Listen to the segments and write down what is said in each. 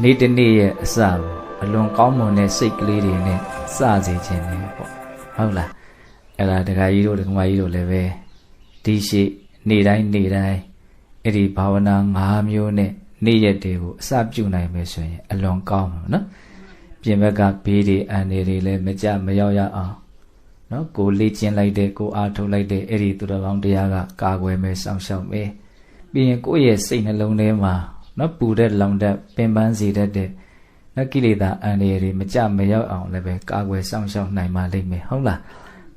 နေ့တစ်နေ့ရဲ့အစကိုအလွန်ကောင်းမွန်တဲ့စိတ်ကလေးတွေနဲ့စစေခြင်းနဲ့ပေါ့ဟုတ်လားအဲ့ဒါဒကာကြီးတို့ဒကာမကြီးတို့လည်းပဲဒီရှိနေ့တိုင်းအဲ့ဒီဘာဝနာ၅မျိုးနဲ့နေ့ရက်တွေကိုအစပြုနိုင်မယ်ဆိုရင်အလွန်ကောင်းမှာနော်ပြင်ဘက်ကဘေးတွေအန္တရာယ်တွေလည်းမကြမရောက်ရအောင်နော်ကိုလေ့ကျင့်လိုက်တဲ့ကိုအားထုတ်လိုက်တဲ့အဲ့ဒီသူတော်ကောင်းတရားကကာကွယ်မယ်စောင့်ရှောက်မယ်ပြီးရင်ကိုယ့်ရဲ့စိတ်နှလုံးထဲမှာနော်ပူတဲ့လောင်တဲ့ပင်ပန်းစေတတ်တဲ့နော်ကိလေသာအန္တရာယ်တွေမကြမရောက်အောင်လည်းပဲကာကွယ်စောင့်ရှောက်နိုင်ပါလိမ့်မယ်ဟုတ်လား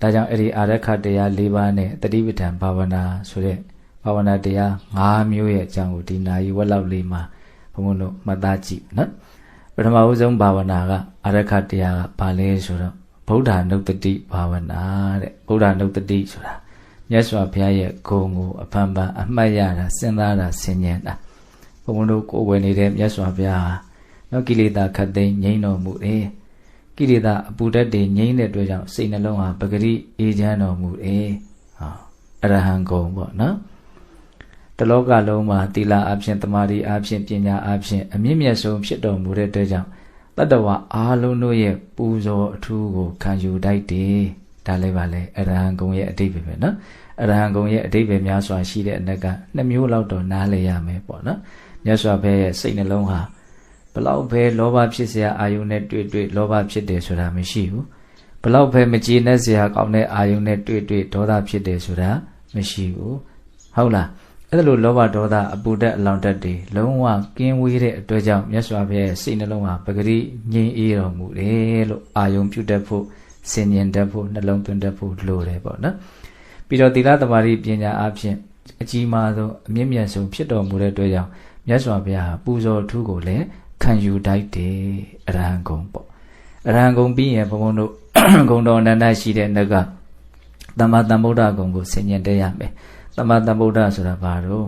ဒါကြောင့်အဲ့ဒီအာရခတရား၄ပါးနဲ့တတိပဋ္ဌာန်ဘာဝနာဆိုတဲ့ဘာဝနာတရား၅မျိုးရဲ့အကြောင်းကိုဒီနာယီဝက်လောက်လေးမှာဘုံဘုံတို့မှတ်သားကြည့်နော်ပထမဦးဆုံးဘာဝနာကအာရခတရားကဘာလဲဆိုတော့ဗုဒ္ဓနုတ္တိဘာဝနာတဲ့ဗုဒ္ဓနုတ္တိဆိုတာမြတ်စွာဘုရားရဲ့ဂုဏ်ကိုအဖန်ဖန်အမှတ်ရတာစဉ်းစားတာဆင်ញံတာဘုံဘုံတို့ကိုယ်ဝယ်နေတဲ့မြတ်စွာဘုရားဟာနော်ကိလေသာခတ်သိမ်းငြိမ်းတော်မူတယ်ကိလေသာအပူဓာတ်တွေငြိမ်းတဲ့အတွက်ကြောင့်စိတ်နှလုံးဟာပဂရိအေးချမ်းတော်မူတယ်ဟာအရဟံဂုဏ်ပေါ့နော်တလောကလုံးမှာသီလအဖြစ်သမာဓိအဖြစ်ပညာအဖြစ်အမြင့်မြတ်ဆုံးဖြစ်တော်မူတဲ့အတွက်ကြောင့်တတ္တဝါအားလုံးတို့ရဲ့ပူဇော်အထူးကိုခံယူတတ်တယ်ဒါလည်းပါလေအရဟံဂုဏ်ရဲ့အဓိပ္ပာယ်ပဲနော်အရဟံဂုဏ်ရဲ့အဓိပ္ပာယ်များစွာရှိတဲ့အနက်က2မျိုးလောက်တော့နားလည်ရမယ်ပေါ့နော်မြတ်စွာဘုရားရဲ့စိတ်နှလုံးဟာဘလောက်ပဲလောဘဖြစ်เสียအာယုန်နဲ့တွေ့လောဘဖြစ်တယ်ဆိုတာမရှိဘူးဘလောက်ပဲမကျေနပ်เสียကောင်းတဲ့အာယုန်နဲ့တွေ့ဒေါသဖြစ်တယ်ဆိုတာမရှိဘူးဟုတ်လားအဲ့လိုလောဘဒေါသအပူဓာတ်အလောင်ဓာတ်တွေလုံးဝကင်းဝေးတဲ့အတွက်ကြောင့်မြတ်စွာဘုရားရဲ့စိတ်နှလုံးဟာပဂရိငြိမ်းအေးတော်မူတယ်လို့အာယုန်ပြုတတ်ဖို့ဆင်ញင်တတ်ဖို့နှလုံးသွင်းတတ်ဖို့လိုတယ်ပေါ့နော်ပြီးတော့သီလသမာဓိပညာအဖြစ်အကြီးမားဆုံးအမြင့်မြတ်ဆုံးဖြစ်တော်မူတဲ့အတွက်ကြောင့်မြတ်စွာဘုရားဟာပူဇော်ထူးကိုလည်းခံယူတတ်တယ်အရဟံဂုဏ်ပေါ့အရဟံဂုဏ်ပြီးရင်ဘုံဘုံတို့ဂုဏ်တော်အနန္တရှိတဲ့နောက်ကသမ္မာသမ္ဗုဒ္ဓဂုဏ်ကိုဆင်ញင်တတ်ရမယ်သမ္မာသမ္ဗုဒ္ဓဆိုတာဘာလို့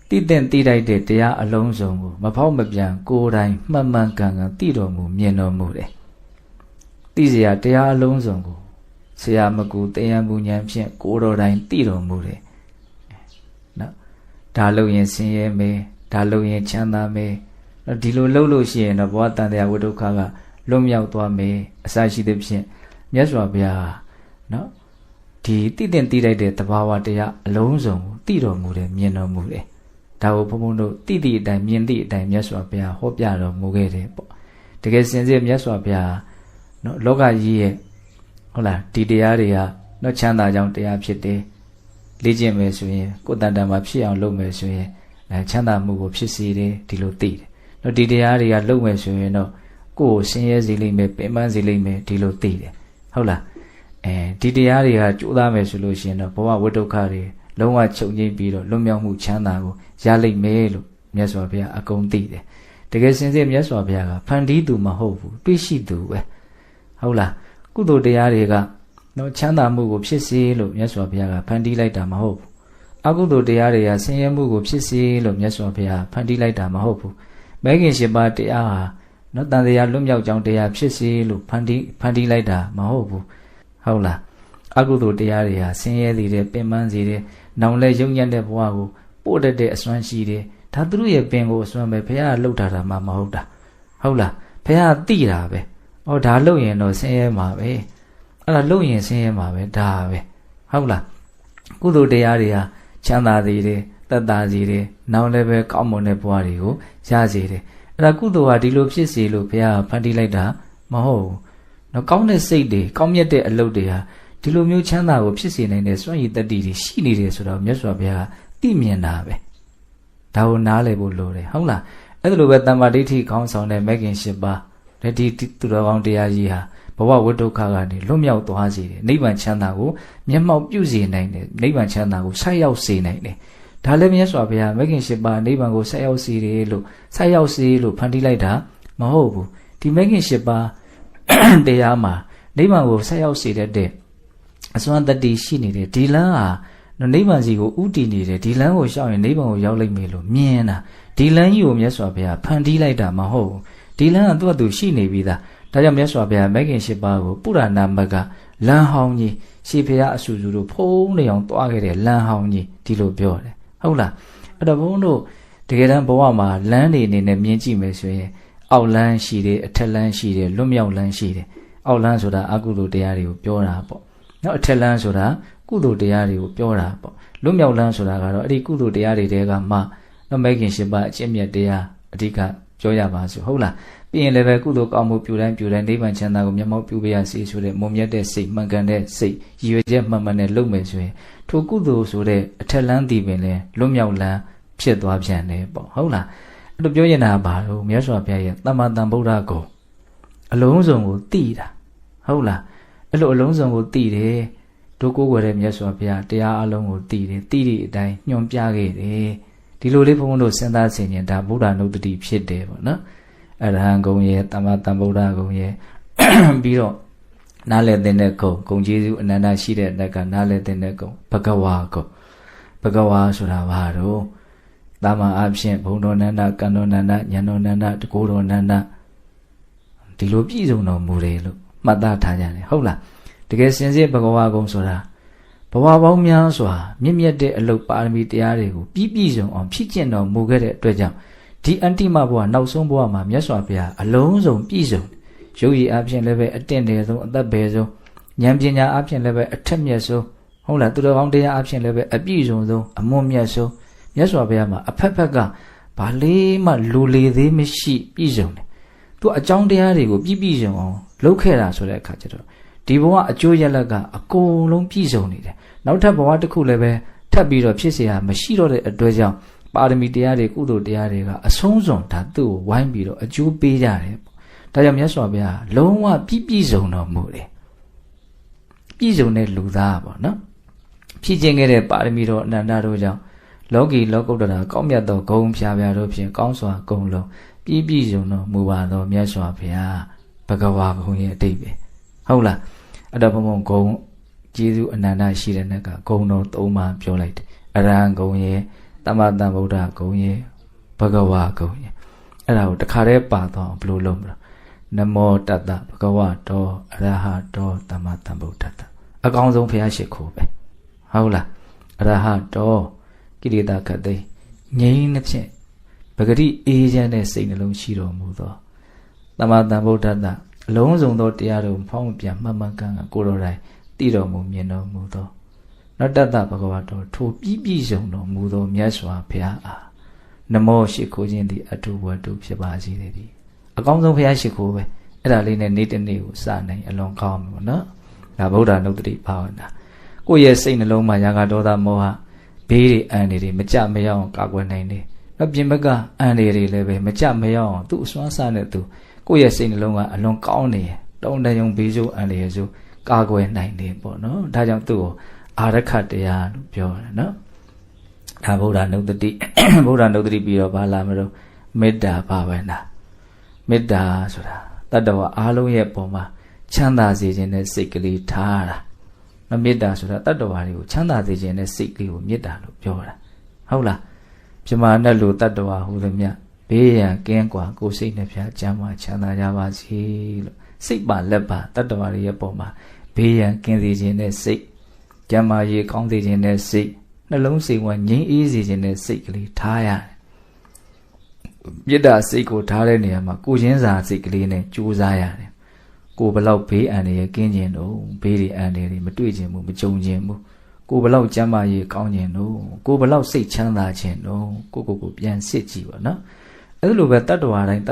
တိတဲ့တိတိုက်တဲ့တရားအလုံးစုံကိုမဖောက်မပြန်ကိုယ်တိုင်မှန်မှန်ကန်ကန်သိတော်မူမြင်တော်မူတယ်သိစရာတရားအလုံးစုံကိုဆရာမကူတရားမူဉာဏ်ဖြင့်ကိုယ်တော်တိုင်သိတော်မူတယ်နော်ဒါလို့ရင်ဆင်းရဲမယ်ဒါလို့ရင်ချမ်းသာမယ်ဒီလိုလှုပ်လို့ရှိရင်တော့ဘဝတန်တရားဝိဒုက္ခကလွတ်မြောက်သွားမယ်အစရှိသဖြင့်မြတ်စွာဘုရားနော်ဒီတိတဲ့တိလိုက်တဲ့သဘာဝတရားအလုံးစုံကိုသိတော်မူတယ်မြင်တော်မူတယ်ဒါကိုဘုံဘုံတို့တိတိအတိုင်းမြင်တိအတိုင်းမြတ်စွာဘုရားဟောပြတော်မူခဲ့တယ်ပေါ့တကယ်စင်စစ်မြတ်စွာဘုရားနော်လောကကြီးရဲ့ဟုတ်လားဒီတရားတွေကနော်ချမ်းသာကြောင်းတရားဖြစ်တယ်လေ့ကျင့်မယ်ဆိုရင်ကိုယ်တန်တန်မှာဖြစ်အောင်လုပ်မယ်ဆိုရင်ချမ်းသာမှုကိုဖြစ်စေတယ်ဒီလိုသိတယ်နော်ဒီတရားတွေကလုပ်မယ်ဆိုရင်တော့ကိုယ်ကိုဆင်းရဲစေလိမ့်မယ်ပင်ပန်းစေလိမ့်မယ်ဒီလိုသိတယ်ဟုတ်လားဒီတရားတွေကကြိုးစားမယ်ဆိုလို့ရှိရင်တော့ဘဝဝိဒုက္ခတွေလုံးဝချုပ်ငြိမ်းပြီးတော့လွတ်မြောက်မှုချမ်းသာကိုရလိမ့်မယ်လို့မြတ်စွာဘုရားအကုန်သိတယ်တကယ်စင်စစ်မြတ်စွာဘုရားကဖန်တီးသူမဟုတ်ဘူးတွေ့ရှိသူပဲဟုတ်လားကုသိုလ်တရားတွေကနော်ချမ်းသာမှုကိုဖြစ်စေလို့မြတ်စွာဘုရားကဖန်တီးလိုက်တာမဟုတ်ဘူးအကုသိုလ်တရားတွေကဆင်းရဲမှုကိုဖြစ်စေလို့မြတ်စွာဘုရားဖန်တီးလိုက်တာမဟုတ်ဘူးမဲခင်ရှင်ပါတရားဟာနော်တန်တရားလွတ်မြောက်ကြောင်းတရားဖြစ်စေလို့ဖန်တီးလိုက်တာမဟုတ်ဘူးဟုတ်လားအကုသိုလ်တရားတွေဟာဆင်းရဲစေတယ်ပင်ပန်းစေတယ်နောင်လဲယုံညံ့တဲ့ဘဝကိုပို့တတ်တဲ့အစွမ်းရှိတယ်ဒါသူတို့ရဲ့ပင်ကိုအစွမ်းပဲဘုရားလှုပ်ထားတာမှမဟုတ်တာဟုတ်လားဘုရားသိတာပဲဩဒါလှုပ်ရင်တော့ဆင်းရဲမှာပဲအဲ့ဒါလှုပ်ရင်ဆင်းရဲမှာပဲဒါပဲဟုတ်လားကုသိုလ်တရားတွေဟာချမ်းသာစေတယ်သက်သာစေတယ်နောင်လည်းပဲကောင်းမွန်တဲ့ဘဝတွေကိုရစေတယ်အဲ့ဒါကုသိုလ်ဟာဒီလိုဖြစ်စေလို့ဘုရားဖန်တီးလိုက်တာမဟုတ်ဘူးနော်ကောင်းတဲ့စိတ်တွေကောင်းမြတ်တဲ့အလုပ်တွေဟာဒီလိုမျိုးချမ်းသာကိုဖြစ်စေနိုင်တဲ့စွမ်းရည်တတ္တိတွေရှိနေတယ်ဆိုတော့မြတ်စွာဘုရားသိမြင်တာပဲဒါကိုနားလည်ဖို့လိုတယ်ဟုတ်လားအဲ့ဒါလိုပဲတမ္မာဒိဋ္ဌိခေါင်းဆောင်တဲ့မဂ်ခင်၈ပါးဒီသူတော်ကောင်းတရားကြီးဟာဘဝဝိဒုက္ခကနေလွတ်မြောက်သွားစေတယ်နိဗ္ဗာန်ချမ်းသာကိုမျက်မှောက်ပြုစေနိုင်တယ်နိဗ္ဗာန်ချမ်းသာကိုဆက်ရောက်စေနိုင်တယ်ဒါလည်းမြတ်စွာဘုရားမဂ်ခင်၈ပါးနိဗ္ဗာန်ကိုဆက်ရောက်စေတယ်လို့ဆက်ရောက်စေလို့ဖန်တီးလိုက်တာမဟုတ်ဘူးဒီမဂ်ခင်၈ပါးတရားမှာနိဗ္ဗာန်ကိုဆက်ရောက်စေတဲ့အစွမ်းတတ္တိရှိနေတယ်ဒီလမ်းဟာနိဗ္ဗာန်စီကိုဥတည်နေတယ်ဒီလမ်းကိုရှောက်ရင်နိဗ္ဗာန်ကိုရောက်လိမ့်မယ်လို့မြင်တာဒီလမ်းကြီးကိုမြတ်စွာဘုရားဖန်တီးလိုက်တာမဟုတ်ဘူးဒီလမ်းကသူ့အတူရှိနေပြီးသားဒါကြောင့်မြတ်စွာဘုရားမဂ်ခင်၈ပါးကိုပုရဏမဂ္ဂလမ်းဟောင်းကြီးရှေးဘုရားအဆူဆူတို့ဖုံးနေအောင်တွားခဲ့တဲ့လမ်းဟောင်းကြီးဒီလိုပြောတယ်ဟုတ်လားအဲ့တော့ဘုန်းတို့ တကယ်တမ်းဘဝမှာလမ်းနေနေနဲ့မြင်ကြည့်မယ်ဆိုရင်အောက်လမ်းရှိတယ်အထက်လမ်းရှိတယ်လွတ်မြောက်လမ်းရှိတယ်အောက်လမ်းဆိုတာအကုသိုလ်တရားတွေကိုပြောတာပေါ့နော်အထက်လမ်းဆိုတာကုသိုလ်တရားတွေကိုပြောတာပေါ့လွတ်မြောက်လမ်းဆိုတာကတော့အဲ့ဒီကုသိုလ်တရားတွေတဲကမှနော်မဲခင်ရှင်ပါအကျင့်မြတ်တရားအဓိကပြောရပါစို့ဟုတ်လားပြီးရင်လည်းပဲကုသိုလ်ကောင်းမှုပြုတိုင်းနိဗ္ဗာန်ချမ်းသာကိုမျက်မှောက်ပြုပေးရစေဆိုတဲ့မုံမြတ်တဲ့စိတ်မှန်ကန်တဲ့စိတ်ရည်ရွယ်ချက်မှန်မှန်နဲ့လုပ်မယ်ဆိုရင်ထိုကုသိုလ်ဆိုတဲ့အထက်လမ်းတည်ပင်လဲလွတ်မြောက်လမ်းဖြစ်သွားပြန်တယ်ပေါ့ဟုတ်လားအဲ့လိုပြောရင်တာဘာလို့မြတ်စွာဘုရားရဲ့သမ္မာသမ္ဗုဒ္ဓကိုအလုံးစုံကိုသိတာဟုတ်လားအဲ့လိုအလုံးစုံကိုသိတယ်တို့ကိုယ်ွယ်တဲ့မြတ်စွာဘုရားတရားအလုံးကိုသိတယ်သိသည့်အတိုင်းညွှန်ပြခဲ့တယ်ဒီလိုလေးဘုန်းဘုန်းတို့စဉ်းစားဆင်ခြင်ဒါဗုဒ္ဓနုတ္တိဖြစ်တယ်ပေါ့နော်အရဟံဂုံရဲ့သမ္မာသမ္ဗုဒ္ဓဂုံရဲ့ပြီးတော့နားလည်တဲ့ဂုံကျေးဇူးအနန္တရှိတဲ့အတက်ကနားလည်တဲ့ဂုံဘဂဝါဂုံဘဂဝါဆိုတာဘာတော့တာမန်အဖြစ်ဘုံတော်နန္ဒကံတော်နန္ဒဉာဏ်တော်နန္ဒတကူတော်နန္ဒဒီလိုပြည့်စုံတော်မူတယ်လို့မှတ်သားထားကြတယ်ဟုတ်လားတကယ်စင်စစ်ဘဂဝါဂုံဆိုတာဘဝပေါင်းများစွာမြင့်မြတ်တဲ့အလုပ်ပါရမီတရားတွေကိုပြည့်စုံအောင်ဖြည့်ကျင့်တော်မူခဲ့တဲ့အတွက်ကြောင့်ဒီအတ္တိမဘဝနောက်ဆုံးဘဝမှာမြတ်စွာဘုရားအလုံးစုံပြည့်စုံရုပ်ရည်အဖြစ်လည်းပဲအတင့်တယ်ဆုံးအသက်ပဲဆုံးဉာဏ်ပညာအဖြစ်လည်းပဲအထက်မြတ်ဆုံးဟုတ်လားသူတော်ကောင်းတရားအဖြစ်လည်းပဲအပြည့်စုံဆုံးအမွန်မြတ်ဆုံးမြတ်စွာဘုရားမှာအဖက်ဖက်ကဘာလေးမှလူလေသေးမရှိပြည့်စုံတယ်သူအကြောင်းတရားတွေကိုပြည့်စုံအောင်လုပ်ခဲ့တာဆိုတဲ့အခါကျတော့ဒီဘဝအကျိုးရလဒ်ကအကုန်လုံးပြည့်စုံနေတယ်နောက်ထပ်ဘဝတစ်ခုလည်းပဲထပ်ပြီးတော့ဖြစ်เสียမရှိတော့တဲ့အတွက်ကြောင့်ပါရမီတရားတွေကုသိုလ်တရားတွေကအဆုံးစွန်ဒါသူ့ကိုဝိုင်းပြီးတော့အကျိုးပေးကြတယ်ပေါ့ဒါကြောင့်မြတ်စွာဘုရားလုံးဝပြည့်စုံတော်မူတယ်ပြည့်စုံတဲ့လူသားပေါ့နော်ဖြည့်ခြင်းခဲ့တဲ့ပါရမီတော်အနန္တတို့ကြောင့်လောကီလောကုတ္တရာကောင်းမြတ်သောဂုဏ်ဖြာဖြာတို့ဖြင့်ကောင်းစွာဂုဏ်လုံးပြည့်စုံတော်မူပါသောမြတ်စွာဘုရားဘဂဝါဂုဏ်ရဲ့အတိတ်ပဲဟုတ်လားအဲ့တော့ဘုံဘုံဂုဏ်ကျေးဇူးအနန္တရှိတဲ့နှက်ကဂုဏ်တော်၃ပါးပြောလိုက်တယ်အရဟံဂုဏ်ရဲ့သမ္မာသမ္ဗုဒ္ဓဂုံရဲ့ဘဂဝါဂုံရဲ့အဲ့ဒါကိုတခါတည်းပါတော့ဘယ်လိုလုပ်မလဲနမောတတ္တဘဂဝတောအရဟတောသမ္မာသမ္ဗုဒ္ဓတ္တအကောင်းဆုံးဘုရားရှိခိုးပဲဟုတ်လားအရဟတောကိလေသာခတ်သိငြိမ်းတဲ့ဖြင့်ပဂတိအေးချမ်းတဲ့စိတ်နှလုံးရှိတော်မူသောသမ္မာသမ္ဗုဒ္ဓတ္တအလုံးစုံသောတရားတို့ဖောင်းပြန်မှန်မှန်ကန်ကန်ကိုယ်တော်တိုင်သိတော်မူမြင်တော်မူသောနတ္တတဘဂဝတောထိုပြည့်စုံတော်မူသောမြတ်စွာဘုရားအားနမောရှိခိုးခြင်းသည်အထုဝတ္ထုဖြစ်ပါစေတည်းအကောင်းဆုံးဘုရားရှိခိုးပဲအဲ့ဒါလေးနဲ့နေ့တစ်နေ့ကိုစနိုင်အလွန်ကောင်းပြီပေါ့နော်ဒါဗုဒ္ဓနုတ္တိဘာဝနာကိုယ့်ရဲ့စိတ်နှလုံးမှာရာဂဒေါသမောဟဘေးတွေအန္တရာယ်တွေမကြမရောက်အောင်ကာကွယ်နိုင်တယ်နောက်ပြင်ဘက်ကအန္တရာယ်တွေလည်းပဲမကြမရောက်အောင်သူ့အစွမ်းစားနဲ့သူကိုယ့်ရဲ့စိတ်နှလုံးကအလွန်ကောင်းနေတုံတယုံဘေးဆိုးအန္တရာယ်ဆိုကာကွယ်နိုင်တယ်ပေါ့နော်ဒါကြောင့်သူ့ကိုအာရခတရားလို့ပြောတယ်နော်ဒါဗုဒ္ဓနုတ္တိဗုဒ္ဓနုတ္တိပြီးတော့ဘာလာမလို့မေတ္တာဘာဝနာမေတ္တာဆိုတာတတ္တဝါအားလုံးရဲ့ပုံမှာချမ်းသာစေခြင်းနဲ့စိတ်ကလေးထားတာနော်မေတ္တာဆိုတာတတ္တဝါတွေကိုချမ်းသာစေခြင်းနဲ့စိတ်ကလေးကိုမေတ္တာလို့ပြောတာဟုတ်လားပြမနဲ့လူတတ္တဝါဟူသည်မြဘေးရန်ကင်းကွာကိုယ်စိတ်နှဖျားချမ်းသာချမ်းသာကြပါစေလို့စိတ်ပါလက်ပါတတ္တဝါတွေရဲ့ပုံမှာဘေးရန်ကင်းစေခြင်းနဲ့စိတ်ကျမ်းမာရေးကောင်းစေခြင်းနဲ့စိတ်နှလုံးစိတ်ဝငြိမ်းအေးစေခြင်းနဲ့စိတ်ကလေးထားရတယ်။မေတ္တာစိတ်ကိုထားတဲ့နေရာမှာကိုချင်းစာစိတ်ကလေးနဲ့ကြိုးစားရတယ်။ကိုဘလောက်ဘေးအန္တရာယ်ကင်းခြင်းတို့ဘေးတွေအန္တရာယ်တွေမတွေ့ခြင်းဘူးမကြုံခြင်းဘူးကိုဘလောက်ကျမ်းမာရေးကောင်းခြင်းတို့ကိုဘလောက်စိတ်ချမ်းသာခြင်းတို့ကိုပြန်စစ်ကြည့်ပါနော်။အဲ့လိုပဲတတ္တဝါတိုင်းဟာ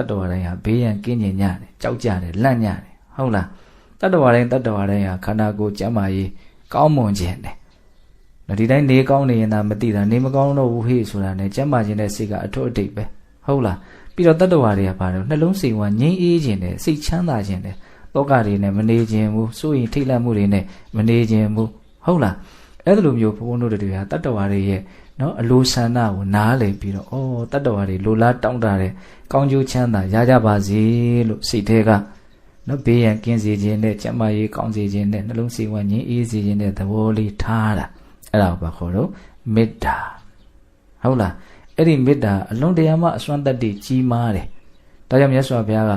ဘေးရန်ကင်းခြင်းညတယ်ကြောက်ကြတယ်လန့်ညတယ်ဟုတ်လား။တတ္တဝါတိုင်းဟာခန္ဓာကိုယ်ကျမ်းမာရေးကောင်းမွန်ခြင်းနဲ့ဒီတိုင်းနေကောင်းနေရင်သာမသိတာနေမကောင်းတော့ဘူးဟေ့ဆိုတာနဲ့ကျမ်းမာခြင်းနဲ့စိတ်ကအထွတ်အထိပ်ပဲဟုတ်လားပြီးတော့တတ္တဝါတွေကပါတယ်နှလုံးစိတ်ဝငြိမ်းအေးခြင်းနဲ့စိတ်ချမ်းသာခြင်းနဲ့တောကတွေနဲ့မနေခြင်းဘူးစိုးရင်ထိတ်လန့်မှုတွေနဲ့မနေခြင်းဘူးဟုတ်လားအဲ့လိုမျိုးဘုန်းဘုန်းတို့တွေဟာတတ္တဝါတွေရဲ့နော်အလိုဆန္ဒကိုနားလည်ပြီးတော့တတ္တဝါတွေလိုလားတောင်းတတဲ့ကောင်းကျိုးချမ်းသာရကြပါစေလို့စိတ်ထဲကနော်ဘေးရန်ကင်းစေခြင်းနဲ့ကျမ်းမာရေးကောင်းစေခြင်းနဲ့နှလုံးစိတ်ဝငြိမ်းအေးစေခြင်းနဲ့သဘောလေးထားတာအဲ့ဒါကိုခေါ်တော့မေတ္တာဟုတ်လားအဲ့ဒီမေတ္တာအလွန်တရာမှအစွမ်းတတ္တိကြီးမားတယ်ဒါကြောင့်မြတ်စွာဘုရားက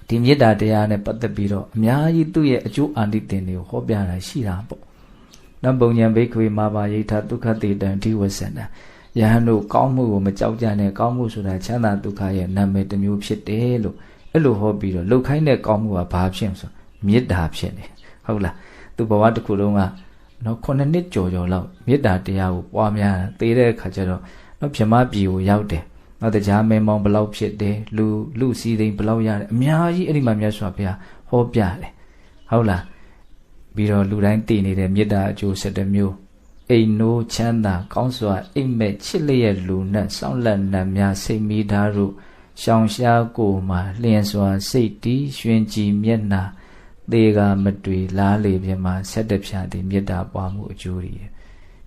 ဒီမေတ္တာတရားနဲ့ပတ်သက်ပြီးတော့အများကြီးသူ့ရဲ့အကျိုးအာနိသင်တွေကိုဟောပြတာရှိတာပေါ့နဘုံဉ္ဇဉ်ဘိက္ခွေမာဘာယိထဒုက္ခတိတံဒီဝဆန္ဒ ယဟန်တို့ကောင်းမှုကိုမကြောက်ကြနဲ့ကောင်းမှုဆိုတာချမ်းသာဒုက္ခရဲ့နာမည်တစ်မျိုးဖြစ်တယ်လို့အဲ့လိုဟောပြီးတော့လှုပ်ခိုင်းတဲ့ကောင်းမှုကဘာဖြစ်ဆိုမေတ္တာဖြစ်နေဟုတ်လားသူဘဝတစ်ခုလုံးကနော်9နှစ်ကျော်လောက်မေတ္တာတရားကိုပွားများသေတဲ့အခါကျတော့နော်ဗြဟ္မပြည်ကိုရောက်တယ်နော်တရားမင်းမောင်ဘလောက်ဖြစ်တယ်လူစည်းသိမ်းဘလောက်ရတယ်အများကြီးအဲ့ဒီမှာမြတ်စွာဘုရားဟောပြတယ်ဟုတ်လားပြီးတော့လူတိုင်းတည်နေတဲ့မေတ္တာအကျိုး7မျိုးအိမ်နိုးချမ်းသာကောင်းစွာအိမ်မက်ချစ်လျက်လူနဲ့စောင့်လက်နတ်များစိတ်မိသားတို့ရှောင်ရှားကိုမှာလျင်စွာစိတ်တီးရွှင်ကြည်မျက်နာသေကမတွေ့လားလေပြမှာ7ဖြာသည်မေတ္တာပွားမှုအကျိုးတွေ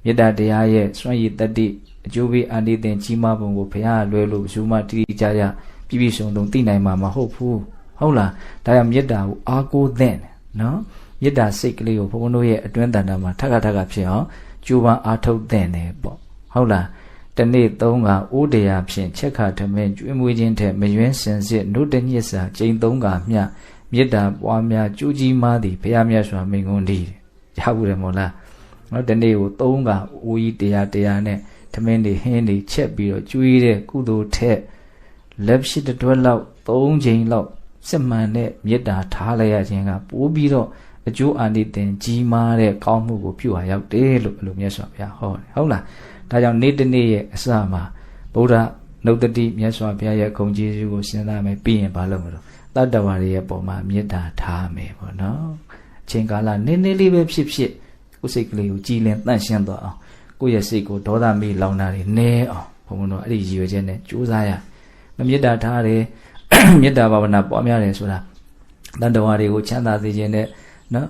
မေတ္တာတရားရဲ့စွမ်းရည်တတ္တိအကျိုးပေးအန္တိသင်ကြီးမားပုံကိုဘုရားလွယ်လို့ဇူမတိတိကျကျပြည့်ပြည့်စုံစုံသိနိုင်မှာမဟုတ်ဘူးဟုတ်လားဒါကြောင့်မေတ္တာကိုအားကိုးသင့်တယ်နော်မေတ္တာစိတ်ကလေးကိုဘုန်းဘုန်းတို့ရဲ့အတွင်းတန်တာမှာထပ်ခါဖြစ်အောင်ကျိုးပန်းအားထုတ်သင့်တယ်ပေါ့ဟုတ်လားတနေ့3ခါအိုးတရားဖြင့်ချက်ခါထမင်းကျွေးမွေးခြင်းထက်မယွင်းစင်စစ်နှုတ်တညစ်စာကျိန်3ခါမျှမေတ္တာပွားများကြိုးကြီးမားသည်ဘုရားမြတ်စွာမိန့်ခွန်းတည်းရဘူးတယ်မို့လားနော်တနေ့ကို3ခါအိုးကြီးတရားနဲ့ထမင်းတွေဟင်းတွေချက်ပြီးတော့ကျွေးတဲ့ကုသိုလ်ထက်လက်ရှိတွက်လောက်3ချိန်လောက်စစ်မှန်တဲ့မေတ္တာထားလိုက်ရခြင်းကပိုးပြီးတော့အကျိုးအာနိသင်ကြီးမားတဲ့ကောင်းမှုကိုပြုဟာရောက်တယ်လို့အလိုမြတ်စွာဘုရားဟောတယ်ဟုတ်လားဒါကြောင့်နေ့တစ်နေ့ရဲ့အစမှာဗုဒ္ဓနုတ္တိမြတ်စွာဘုရားရဲ့ဂုဏ်ကျေးဇူးကိုစဉ်းစားမယ်ပြီးရင်ဘာလုပ်မလို့တတ္တဝါတွေရဲ့ပုံမှာမေတ္တာထားမယ်ပေါ့နော်အချိန်ကာလနည်းနည်းလေးပဲဖြစ်ကိုယ်စိတ်ကလေးကိုကြည်လင်တန့်ရှင်းသွားအောင်ကိုယ့်ရဲ့စိတ်ကိုဒေါသမေးလောင်တာတွေနည်းအောင်ဘုံဘုံတို့အဲ့ဒီရည်ရွယ်ချက်နဲ့ကြိုးစားရမေတ္တာထားတယ်မေတ္တာဘာဝနာပွားများတယ်ဆိုတာတတ္တဝါတွေကိုချမ်းသာစေခြင်းနဲ့နော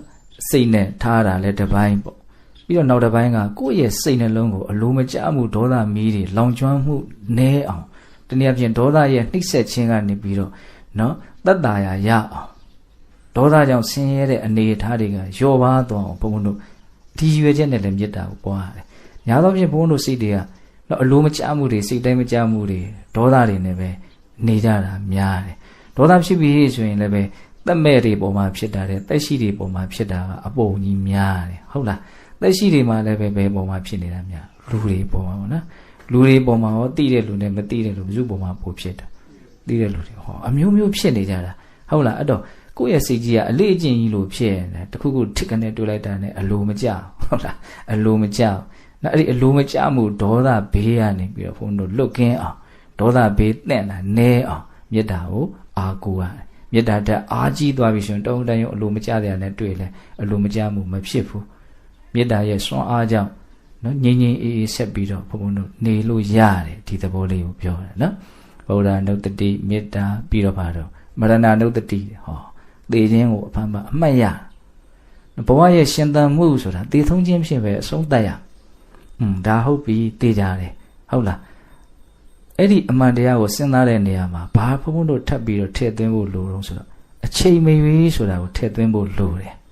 ်စိတ်နဲ့ထားတာလည်းတစ်ပိုင်းပေါ့ပြီးတော့နောက်တစ်ပိုင်းကကိုယ့်ရဲ့စိတ်နှလုံးကိုအလိုမကျမှုဒေါသမီးတွေလောင်ကျွမ်းမှုနည်းအောင်တနည်းအားဖြင့်ဒေါသရဲ့နှိပ်စက်ခြင်းကနေပြီးတော့နော်သက်သာရာရအောင်ဒေါသကြောင့်ဆင်းရဲတဲ့အနေအထားတွေကလျော့ပါသွားအောင်ဘုံဘုံတို့ဒီရွယ်ချက်နဲ့လည်းမေတ္တာကိုပွားရတယ်။များသောဖြင့်ဘုံဘုံတို့စိတ်တွေကနော်အလိုမကျမှုတွေစိတ်တိုင်းမကျမှုတွေဒေါသတွေနဲ့ပဲနေကြတာများတယ်။ဒေါသဖြစ်ပြီးဆိုရင်လည်းပဲသက်မဲ့တွေပေါ်မှာဖြစ်တာတဲ့သက်ရှိတွေပေါ်မှာဖြစ်တာကအပုံကြီးများတယ်ဟုတ်လားသက်ရှိတွေမှာလည်းပဲဘယ်ပေါ်မှာဖြစ်နေတာများလူတွေပေါ်မှာပေါ့နော်လူတွေပေါ်မှာရောသိတဲ့လူနဲ့မသိတဲ့လူဘယ်သူပေါ်မှာပိုဖြစ်တာသိတဲ့လူတွေဟောအမျိုးမျိုးဖြစ်နေကြတာဟုတ်လားအဲ့တော့ကိုယ့်ရဲ့စိတ်ကြီးကအလေးအကျင့်ကြီးလို့ဖြစ်နေတယ်တခုခုထစ်ကနေတွေ့လိုက်တာနဲ့အလိုမကျဟုတ်လားအလိုမကျနော်အဲ့ဒီအလိုမကျမှုဒေါသဘေးကနေပြီးတော့ဘုန်းတို့လွတ်ကင်းအောင်ဒေါသဘေးတင့်တာနည်းအောင်မေတ္တာကိုအားကိုးရတယ်မေတ္တာတက်အားကြီးသွားပြီဆိုရင်တုံးတန်ရုံအလိုမကျတဲ့နဲ့တွေ့လဲအလိုမကျမှုမဖြစ်ဘူးမေတ္တာရဲ့စွမ်းအားကြောင့်နော်ငြိမ်ငြိမ်အေးအေးဆက်ပြီးတော့ဘုံဘုံတို့နေလို့ရတယ်ဒီသဘောလေးကိုပြောတယ်နော်ဗုဒ္ဓနုတ္တိမေတ္တာပြီးတော့ပါတော့မရဏနုတ္တိဟောသေခြင်းကိုအဖန်ဖန်အမှတ်ရဘဝရဲ့ရှင်သန်မှုဆိုတာသေဆုံးခြင်းဖြစ်ပဲအဆုံးသတ်ရဒါဟုတ်ပြီသိကြတယ်ဟုတ်လားအဲ့ဒီအမှန်တရားကိုစဉ်းစားတဲ့နေရာမှာဘာဘုံဘုံတို့ထပ်ပြီးတော့ထည့်သွင်းဖို့လိုတော့ဆိုတော့အချိန်မရွေးဆိုတာကိုထည့်သွင်းဖို့လိုတယ်။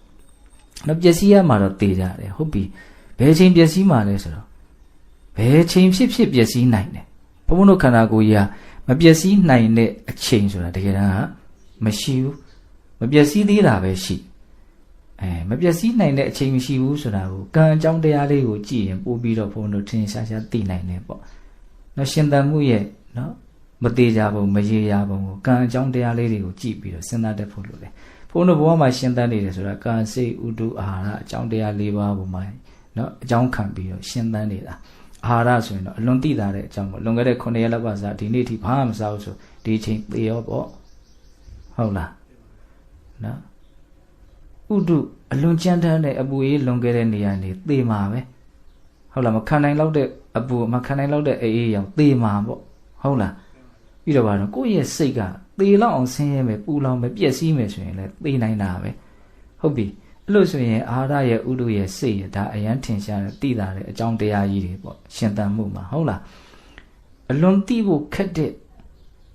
နောက်ပျက်စီးရမှာတော့သိကြတယ်ဟုတ်ပြီဘယ်ချိန်ပျက်စီးမှာလဲဆိုတော့ဘယ်ချိန်ဖြစ်ပျက်စီးနိုင်တယ်ဘုံဘုံတို့ခန္ဓာကိုယ်ကြီးကမပျက်စီးနိုင်တဲ့အချိန်ဆိုတာတကယ်တမ်းကမရှိဘူးမပျက်စီးသေးတာပဲရှိမပျက်စီးနိုင်တဲ့အချိန်မရှိဘူးဆိုတာကိုကံအကြောင်းတရားလေးကိုကြည့်ရင်ပို့ပြီးတော့ဘုံတို့ထင်ရှားရှားသိနိုင်တယ်ပေါ့နော်ရှင်သန်မှုရဲ့နော်မသေးကြဘူးမရေရာဘူးကံအကြောင်းတရားလေးတွေကိုကြည့်ပြီးတော့စဉ်းစားတတ်ဖို့လိုတယ်ဘုန်းတော်ဘဝမှာရှင်သန်နေတယ်ဆိုတာကံစိတ်ဥဒုအာဟာရအကြောင်းတရား၄ပါးပုံမှာနော်အကြောင်းခံပြီးတော့ရှင်သန်နေတာအာဟာရဆိုရင်တော့အလွန်သိတာတဲ့အကြောင်းပေါ့လွန်ခဲ့တဲ့9ရက်လောက်ကစားဒီနေ့ထိဘာမှမစားဘူးဆိုဒီချိန်သေရောပေါ့ဟုတ်လားနော်ဥဒုအလွန်ကြမ်းတမ်းတဲ့အပူအေးလွန်ခဲ့တဲ့နေရာနေသေမှာပဲဟုတ်လားမခံနိုင်လောက်တဲ့အပူမခံနိုင်လောက်တဲ့အေးရောင်သေမှာပေါ့ဟုတ်လားပြီးတော့ပါတော့ကိုယ့်ရဲ့စိတ်ကသေလောက်အောင်ဆင်းရဲမယ်ပူလောင်မယ်ပျက်စီးမယ်ဆိုရင်လည်းသေနိုင်တာပဲဟုတ်ပြီအဲ့လိုဆိုရင်အာဟာရရဲ့ဥဒုရဲ့စိတ်ရဒါအရန်ထင်ရှားတဲ့သိတာတဲ့အကြောင်းတရားကြီးတွေပေါ့ရှင်သန်မှုမှာဟုတ်လားအလွန်သိဖို့ခက်တဲ့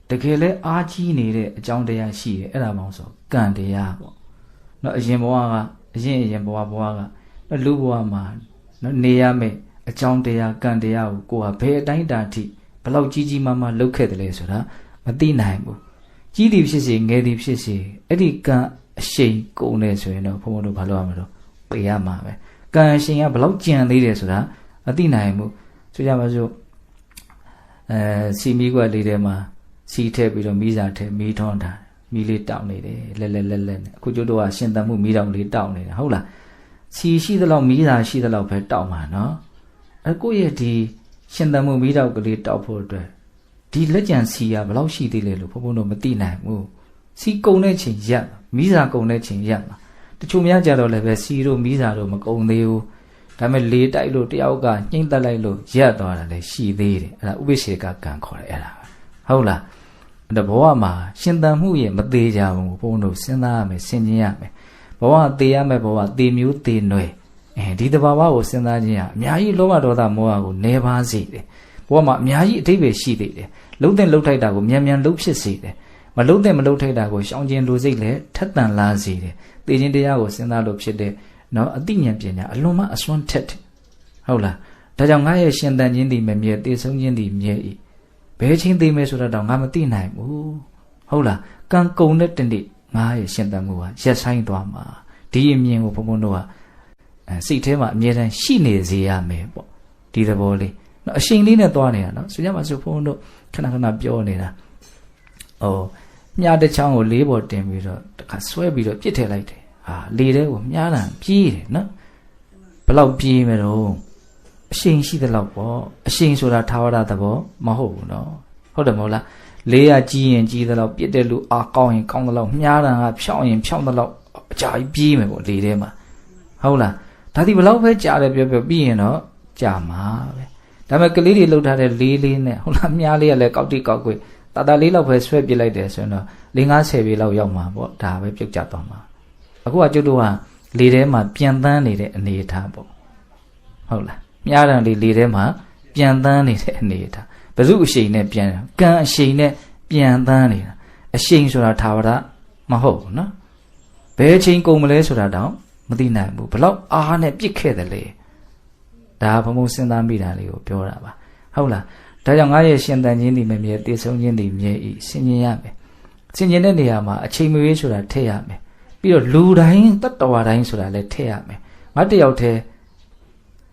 တကယ်လဲအားကြီးနေတဲ့အကြောင်းတရားရှိတယ်အဲ့ဒါမှမဟုတ်ဆိုကံတရားပေါ့နော်အရင်ဘဝကအရင်ဘဝကလူဘဝမှာနော်နေရမယ်အကြောင်းတရားကံတရားကိုကိုယ်ဟာဘယ်အတိုင်းအတာထိဘလောက်ကြီးမားမားလုပ်ခဲ့တယ်လဲဆိုတာမသိနိုင်ဘူးကြီးသည်ဖြစ်စေငယ်သည်ဖြစ်စေအဲ့ဒီကံအရှိန်ကုန်နေဆိုရင်တော့ဘုံဘုံတို့ဘာလုပ်ရမလို့ပေးရမှာပဲကံအရှိန်ကဘလောက်ကြံသေးတယ်ဆိုတာမသိနိုင်ဘူးဆိုကြပါစို့ စီမီကွက်လေးထဲမှာစီထည့်ပြီးတော့မီးစာထည့်မီးထွန်းထားမီးလေးတောက်နေတယ်လက်နဲ့အခုကျတို့ကရှင်သန်မှုမီးတောင်လေးတောက်နေတာဟုတ်လားစီရှိသလောက်မီးစာရှိသလောက်ပဲတောက်မှာနော်ကိုယ့်ရဲ့ဒီရှင်သန်မှုမီးတောက်ကလေးတောက်ဖို့အတွက်ဒီလက်ကြံစီကဘယ်လောက်ရှိသေးလဲလို့ဘုန်းဘုန်းတို့မသိနိုင်ဘူးစီကုံတဲ့ချိန်ရက်မီးစာကုံတဲ့ချိန်ရက်မှာတချို့များကြတော့လည်းပဲစီတို့မီးစာတို့မကုံသေးဘူးဒါပေမဲ့လေတိုက်လို့တယောက်ကညှိမ့်တက်လိုက်လို့ရက်သွားတာလည်းရှိသေးတယ်အဲ့ဒါဥပိ္ပစေကကံခေါ်တယ်အဲ့ဒါဟုတ်လားအဲ့ဒါဘဝမှာရှင်သန်မှုရဲ့မသေးကြဘူးဘုန်းတို့စဉ်းစားရမယ်ဆင်ခြင်ရမယ်ဘဝသေရမယ်ဘဝသေမျိုးသေနွယ်ဒီတဘာဝကိုစဉ်းစားခြင်းဟာအများကြီးလောဘဒေါသမောဟကိုနည်းပါးစေတယ်ဘဝမှာအများကြီးအဓိပ္ပာယ်ရှိသေးတယ်လှုပ်တဲ့လှုပ်ထိုက်တာကိုမြန်လှုပ်ဖြစ်စေတယ်မလှုပ်တဲ့မလှုပ်ထိုက်တာကိုရှောင်ကျဉ်လူစိတ်လည်းထက်သန်လာစေတယ်သေခြင်းတရားကိုစဉ်းစားလို့ဖြစ်တဲ့နော်အသိဉာဏ်ပညာအလွန်မှအစွမ်းထက်တယ်ဟုတ်လားဒါကြောင့်ငါရဲ့ရှင်သန်ခြင်းသည်မမြဲသေဆုံးခြင်းသည်မြဲ၏ဘယ်ချင်းသိမယ်ဆိုတော့ငါမသိနိုင်ဘူးဟုတ်လားကံကုန်တဲ့တနေ့ငါရဲ့ရှင်သန်မှုဟာရက်ဆိုင်သွားမှာဒီအမြင်ကိုဘုံဘုံတို့ကစိတ်ထဲမှာအမြဲတမ်းရှိနေစေရမယ်ပေါ့ဒီသဘောလေးနော်အရှိန်လေးနဲ့သွားနေတာနော်ဆိုကြပါစို့ဘုံဘုံတို့ခဏပြောနေတာမြားတစ်ချောင်းကိုလေးပေါ်တင်ပြီးတော့တခါဆွဲပြီးတော့ပြစ်ထည့်လိုက်တယ်ဟာလေထဲကိုမြားတာပြေးတယ်နော်ဘလောက်ပြေးမယ်တော့အရှိန်ရှိသလောက်ပေါ့အရှိန်ဆိုတာထာဝရသဘောမဟုတ်ဘူးနော်ဟုတ်တယ်မဟုတ်လားလေးရကြီးရင်ကြီးသလောက်ပြစ်တဲ့လူအာကောင်းရင်ကောင်းသလောက်မြားတာကဖြောင်းရင်ဖြောင်းသလောက်အကြာကြီးပြေးမယ်ပေါ့လေထဲမှာဟုတ်လားဒါဒီဘလောက်ပဲကြာတယ်ပြောပြီးရင်တော့ကြာမှာပဲဒါပေမဲ့ကလေးတွေလှုပ်ထားတဲ့လေးနဲ့ဟုတ်လားမြားလေးကလည်းကောက်တိကောက်ကွေတာလေးလောက်ပဲဆွဲပစ်လိုက်တယ်ဆိုရင်တော့50 ပေလောက်ရောက်မှာပေါ့ဒါပဲပြုတ်ကျသွားမှာအခုကကျုပ်တို့ကလေထဲမှာပြန်တန်းနေတဲ့အနေအထားပေါ့ဟုတ်လားမြားတံလေးလေထဲမှာပြန်တန်းနေတဲ့အနေအထားဘယ်သူအရှိန်နဲ့ပြန်ကံအရှိန်နဲ့ပြန်တန်းနေတာအရှိန်ဆိုတာထာဝရမဟုတ်ဘူးနော်ဘယ်ချိန်ကုန်မလဲဆိုတာတော့မသိနိုင်ဘူးဘလောက်အားနဲ့ပြစ်ခဲ့တယ်လေဒါဘုံဘုံစဉ်းစားမိတာလေးကိုပြောတာပါဟုတ်လားဒါကြောင့်ငါရဲ့ရှင်သန်ခြင်းသည်မမြဲတည်ဆုံးခြင်းသည်မြဲ၏ဆင်ခြင်ရမယ်ဆင်ခြင်တဲ့နေရာမှာအချိန်မရွေးဆိုတာထည့်ရမယ်ပြီးတော့လူတိုင်းတတ္တဝါတိုင်းဆိုတာလည်းထည့်ရမယ်ငါတယောက်တည်း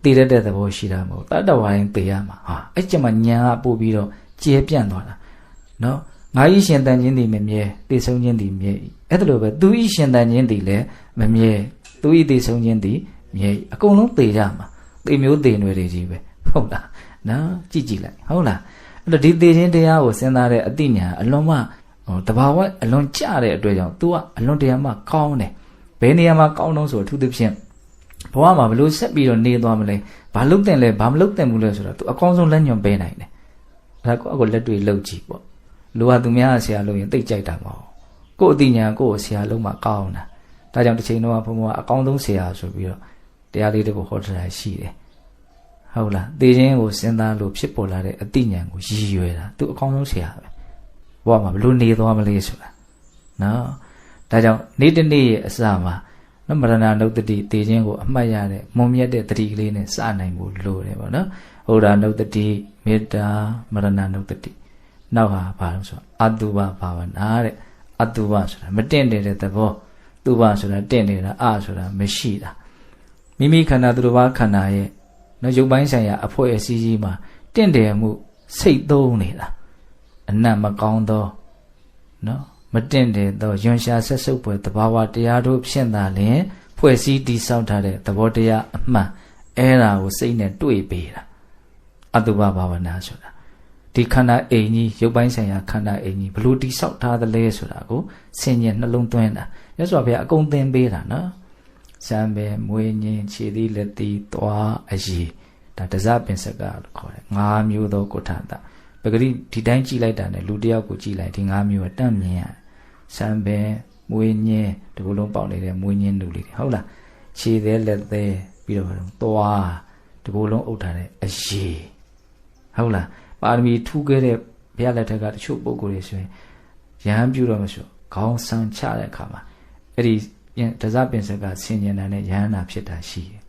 တည်တဲ့သဘောရှိတာမဟုတ်တတ္တဝါတိုင်းတည်ရမှာဟာအဲ့ကျမှညာကပို့ပြီးတော့ကျဲပြန့်သွားတာနော်ငါဤရှင်သန်ခြင်းသည်မမြဲတည်ဆုံးခြင်းသည်မြဲ၏အဲ့ဒါလိုပဲသူဤရှင်သန်ခြင်းသည်လည်းမမြဲသူဤတည်ဆုံးခြင်းသည်မြဲ၏အကုန်လုံးတည်ကြမှာတည်မျိုးတည်နွယ်တွေကြီးပဲဟုတ်လားနော်ကြည့်လိုက်ဟုတ်လားအဲ့တော့ဒီသေခြင်းတရားကိုစဉ်းစားတဲ့အသိဉာဏ်အလွန်မှတဘာဝအလွန်ကျတဲ့အတွက်ကြောင့် तू ကအလွန်တရာမှကောင်းတယ်ဘယ်နေရာမှာကောင်းတော့ဆိုအထူးသဖြင့်ဘဝမှာဘလို့ဆက်ပြီးတော့နေသွားမလဲဘာလုပ်တဲ့လဲဘာမလုပ်တဲ့ဘူးလဲဆိုတော့ तू အကောင်းဆုံးလက်ညွန်ပေးနိုင်တယ်အဲ့ဒါကိုလက်တွေ့လုပ်ကြည့်ပေါ့လူကသူများဆရာလုပ်ရင်တိတ်ကြိုက်တာမဟုတ်ကို့အသိဉာဏ်ကို့ဆရာလုံးမှာကောင်းတာဒါကြောင့်တစ်ချိန်တော့ဘုံဘုံကအကောင်းဆုံးဆရာဆိုပြီးတော့တရားလေးတွေကိုဟောထားတာရှိတယ်ဟုတ်လားသေခြင်းကိုစဉ်းစားလို့ဖြစ်ပေါ်လာတဲ့အသိဉာဏ်ကိုရည်ရွယ်တာသူအကောင်းဆုံးဆရာပဲဘဝမှာဘလို့နေသွားမလဲဆိုတာနော်ဒါကြောင့်နေ့တစ်နေ့ရဲ့အစမှာနော်မရဏနုတ္တိသေခြင်းကိုအမှတ်ရတဲ့မွန်မြတ်တဲ့တတိကလေးနဲ့စနိုင်ဖို့လိုတယ်ပေါ့နော်ဟောရာနုတ္တိမေတ္တာမရဏနုတ္တိနောက်ဟာဘာလို့ဆိုအတုပဘာဝနာတဲ့အတုပဆိုတာမတင့်တယ်တဲ့သဘောတုပဆိုတာတင့်နေတာအဆိုတာမရှိတာမိမိခန္ဓာသူတစ်ပါးခန္ဓာရဲ့နော်ရုပ်ပိုင်းဆိုင်ရာအဖို့အစည်းကြီးမှာတင့်တယ်မှုစိတ်သုံးနေတာအနတ်မကောင်းသောနော်မတင့်တယ်သောယွန်ရှာဆက်စုပ်ပွဲသဘာဝတရားတို့ဖြင့်သာလျှင်ဖွဲ့စည်းတည်ဆောက်ထားတဲ့သဘောတရားအမှန်အဲ့ဒါကိုစိတ်နဲ့တွေ့ပေးတာအတုပဘာဝနာဆိုတာဒီခန္ဓာအိမ်ကြီးရုပ်ပိုင်းဆိုင်ရာခန္ဓာအိမ်ကြီးဘလို့တည်ဆောက်ထားသလဲဆိုတာကိုဆင်ញံနှလုံးသွင်းတာမြတ်စွာဘုရားအကုန်သင်ပေးတာနော်စံပဲမွေးညင်းခြေသီးလက်သီးသွားအရည်ဒါတစပင်စကလို့ခေါ်တယ်၅မျိုးသောကုဋ္ဌာတပဂရိဒီတိုင်းကြည့်လိုက်တာနဲ့လူတယောက်ကိုကြည့်လိုက်ဒီ၅မျိုးကတန့်မြင်ရစံပဲမွေးညင်းဒီလိုလုံးပေါက်နေတဲ့မွေးညင်းလူလေးဟုတ်လားခြေသေးလက်သေးပြီးတော့သွားဒီလိုလုံးအုပ်ထားတဲ့အရည်ဟုတ်လားပါရမီထူးခဲ့တဲ့ဘုရားလက်ထက်ကတချို့ပုဂ္ဂိုလ်တွေဆိုရင်ရဟန်းပြုတော့မဆိုခေါင်းဆန်းချတဲ့အခါမှာအဲ့ဒီတစပင်စကဆင်ញံတာနဲ့ယဟန္တာဖြစ်တာရှိတယ်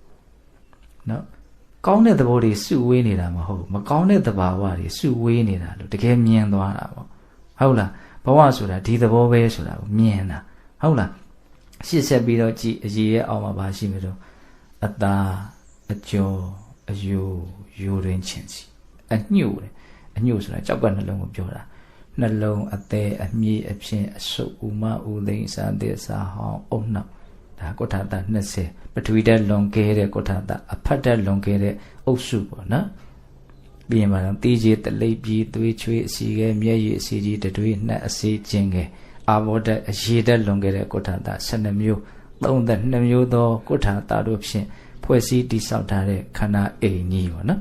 နော်ကောင်းတဲ့သဘောတွေစုဝေးနေတာမဟုတ်မကောင်းတဲ့သဘာဝတွေစုဝေးနေတာလို့တကယ်မြင်သွားတာပေါ့ဟုတ်လားဘဝဆိုတာဒီသဘောပဲဆိုတာကိုမြင်တာဟုတ်လားရှစ်ဆက်ပြီးတော့ကြည်အရေးရဲ့အောက်မှာပါရှိမယ်တော့အသာအကျော်အယိုယိုတွင်ချင်းစီအညှို့တယ် အညို့ဆိုတာကြောက်ကနှလုံးကိုပြောတာနှလုံးအသေးအမြည်အဖြစ်အဆုပ်ဥမဥသိမ်းစာသစ္စာဟောင်းအုံနောက်ဒါကုဋ္ဌာတ20ပထဝီဓာတ်လွန်ကဲတဲ့ကုဋ္ဌာတအဖတ်ဓာတ်လွန်ကဲတဲ့အုပ်စုပေါ့နော်ပြီးရင်မှတော့တေးကြီးတလိပ်ပြီးသွေးချွေးအစီကဲမျက်ရည်အစီကြီးတတွေးနှက်အစီခြင်းကဲအာဘောဓာတ်အရေဓာတ်လွန်ကဲတဲ့ကုဋ္ဌာတ12မျိုး32မျိုးသောကုဋ္ဌာတတို့ဖြင့်ဖွဲ့စည်းတည်ဆောက်ထားတဲ့ခန္ဓာအိမ်ကြီးပေါ့နော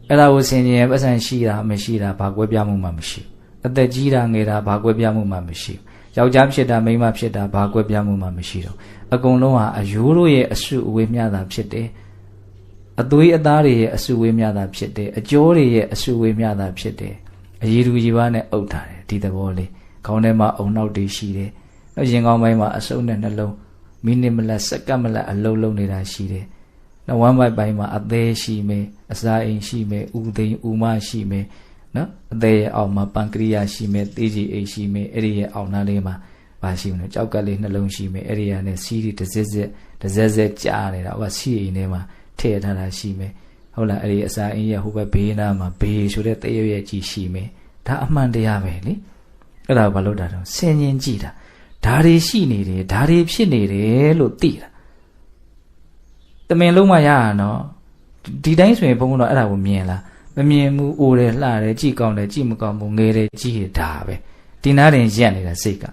်အဲ့ဒါကိုဆင်ခြင်ပတ်စံရှိတာမရှိတာဘာကွဲပြားမှုမှမရှိအသက်ကြီးတာငယ်တာဘာကွဲပြားမှုမှမရှိယောက်ျားဖြစ်တာမိန်းမဖြစ်တာဘာကွဲပြားမှုမှမရှိတော့အကုန်လုံးဟာအယိုးတို့ရဲ့အစုအဝေးမျှတာဖြစ်တယ်အသွေးအသားတွေရဲ့အစုအဝေးမျှတာဖြစ်တယ်အကြောတွေရဲ့အစုအဝေးမျှတာဖြစ်တယ်အရည်သူကြီးပါနဲ့အုပ်ထားတယ်ဒီသဘောလေးခေါင်းထဲမှာအုံနောက်တွေရှိတယ်နောက်ရင်ကောင်းပိုင်းမှာအစုံနဲ့နှလုံးမိနစ်မလက်စက္ကန့်မလက်အလုံးလုံးနေတာရှိတယ်နောက်ဝမ်းပိုက်ပိုင်းမှာအသေးရှိမယ်အစာအိမ်ရှိမယ်ဥသိမ်းဥမရှိမယ်နော်အသေးရဲ့အောက်မှာပန်ကရိယာရှိမယ်သေကြီးအိမ်ရှိမယ်အဲ့ဒီရဲ့အောက်နားလေးမှာပါရှိမယ်ကြောက်ကလေးနှလုံးရှိမယ်အဲ့ဒီရနဲ့စီးရီတစ်စက်ကြားနေတာဟိုကစီးအိမ်ထဲမှာထည့်ထားတာရှိမယ်ဟုတ်လားအဲ့ဒီအစာအိမ်ရဲ့ဟိုဘက်ဘေးနားမှာဘေးဆိုတဲ့တရွရဲ့ကြီးရှိမယ်ဒါအမှန်တရားပဲလေအဲ့ဒါဘာလို့တာတော့ဆင်ញင်ကြည့်တာဒါတွေရှိနေတယ်ဒါတွေဖြစ်နေတယ်လို့သိတာတမင်လုံးမရရနော်ဒီတိုင်းဆိုရင်ဘုန်းကတော့အဲ့ဒါကိုမြင်လားမမြင်ဘူးအိုတယ်လှတယ်ကြည့်ကောင်းတယ်ကြည့်မကောင်းဘူးငယ်တယ်ကြည့်ရဒါပဲဒီနားတင်ရက်နေတာစိတ်က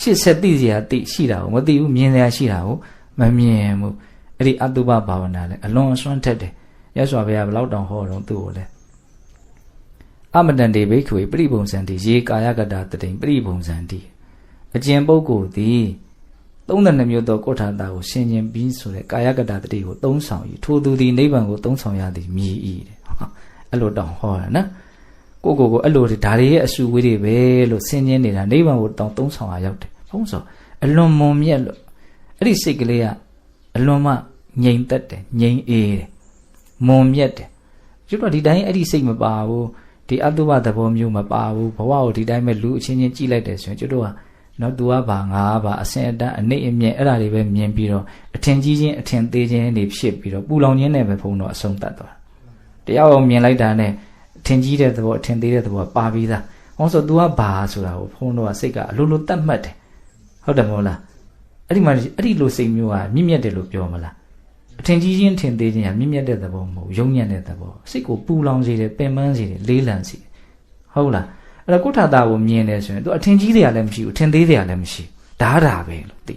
ရှစ်ဆက်သိစရာသိရှိတာကိုမသိဘူးမြင်စရာရှိတာကိုမမြင်ဘူးအဲ့ဒီအတုပဘာဝနာလဲအလွန်အစွမ်းထက်တယ်ရသော်ဘုရားဘလောက်တောင်ဟောတော့သူ့ကိုလဲအမတန်တေဘိက္ခွေပရိပုံစံတိရေကာယကတတတိပရိပုံစံတိအကျဉ်ပုဂ္ဂိုလ်သည်32မျိုးသောကုဋ္ဌာတကိုဆင်ခြင်ပြီးဆိုတဲ့ကာယကတတတိကိုသုံးဆောင်၏ထိုသူသည်နိဗ္ဗာန်ကိုသုံးဆောင်ရသည်မြည်၏တဲ့အဲ့လိုတောင်ဟောတာနော်ကိုအဲ့လိုဒါတွေရဲ့အစုဝေးတွေပဲလို့ဆင်ခြင်နေတာနိဗ္ဗာန်ကိုတောင်သုံးဆောင်ရရောက်တယ်ဘုန်းဆိုအလွန်မွန်မြတ်လို့အဲ့ဒီစိတ်ကလေးကအလွန်မှငြိမ်သက်တယ်ငြိမ်အေးတယ်မွန်မြတ်တယ်ကျွတ်တော့ဒီတိုင်းအဲ့ဒီစိတ်မပါဘူးဒီအတုပသဘောမျိုးမပါဘူးဘဝကိုဒီတိုင်းပဲလူအချင်းချင်းကြည့်လိုက်တယ်ဆိုရင်ကျွတ်တော့နော်သူကဘာငါဘာအစင်အတန်းအနှိမ့်အမြင့်အဲ့ဒါတွေပဲမြင်ပြီးတော့အထင်ကြီးချင်းအထင်သေးချင်းတွေဖြစ်ပြီးတော့ပူလောင်ခြင်းနဲ့ပဲဘုံတော့အဆုံးသတ်သွားတရားအောင်မြင်လိုက်တာနဲ့အထင်ကြီးတဲ့သဘောအထင်သေးတဲ့သဘောပါပြီးသားဟောဆို तू ကဘာဆိုတာကိုဘုံတော့စိတ်ကအလိုလိုတတ်မှတ်တယ်ဟုတ်တယ်မဟုတ်လားအဲ့ဒီမှာအဲ့ဒီလိုစိတ်မျိုးကမြင့်မြတ်တယ်လို့ပြောမလားအထင်ကြီးချင်းထင်သေးချင်းကမြင့်မြတ်တဲ့သဘောမဟုတ်ယုံညံ့တဲ့သဘောစိတ်ကိုပူလောင်စေတယ်ပင်ပန်းစေတယ်လေးလံစေတယ်ဟုတ်လားအဲ့တော့ကုဋ္ဌာတကိုမြင်တယ်ဆိုရင် तू အထင်ကြီးတွေကလည်းမရှိဘူးအထင်သေးတွေကလည်းမရှိဒါပဲလို့သိ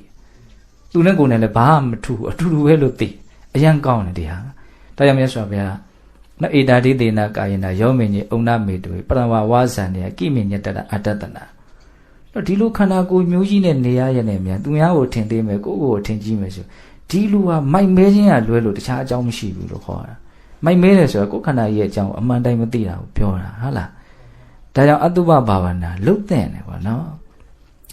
သူနဲ့ကိုယ်နဲ့လည်းဘာမှမထူအတူတူပဲလို့သိအရန်ကောင်းတယ်တရားဒါကြောင့်မြတ်စွာဘုရားနဧတာတိသေနကာယနာယောမင်းကြီးအုံနာမေတုပရမဝါဇန်နေကိမိညတတအတ္တတနာတော့ဒီလိုခန္ဓာကိုယ်မျိုးကြီးနဲ့နေရရတဲ့မြန်သူများကိုထင်သေးမယ်ကိုယ့်ကိုယ်ထင်ကြီးမယ်ဆိုဒီလူဟာမိုက်မဲခြင်းကလွဲလို့တခြားအကြောင်းမရှိဘူးလို့ခေါ်တာမိုက်မဲတယ်ဆိုတော့ကိုယ်ခန္ဓာရဲ့အကြောင်းအမှန်တိုင်းမသိတာကိုပြောတာဟုတ်လားဒါကြောင့်အတုပဘာဝနာလုတ်တဲ့တယ်ပေါ့နော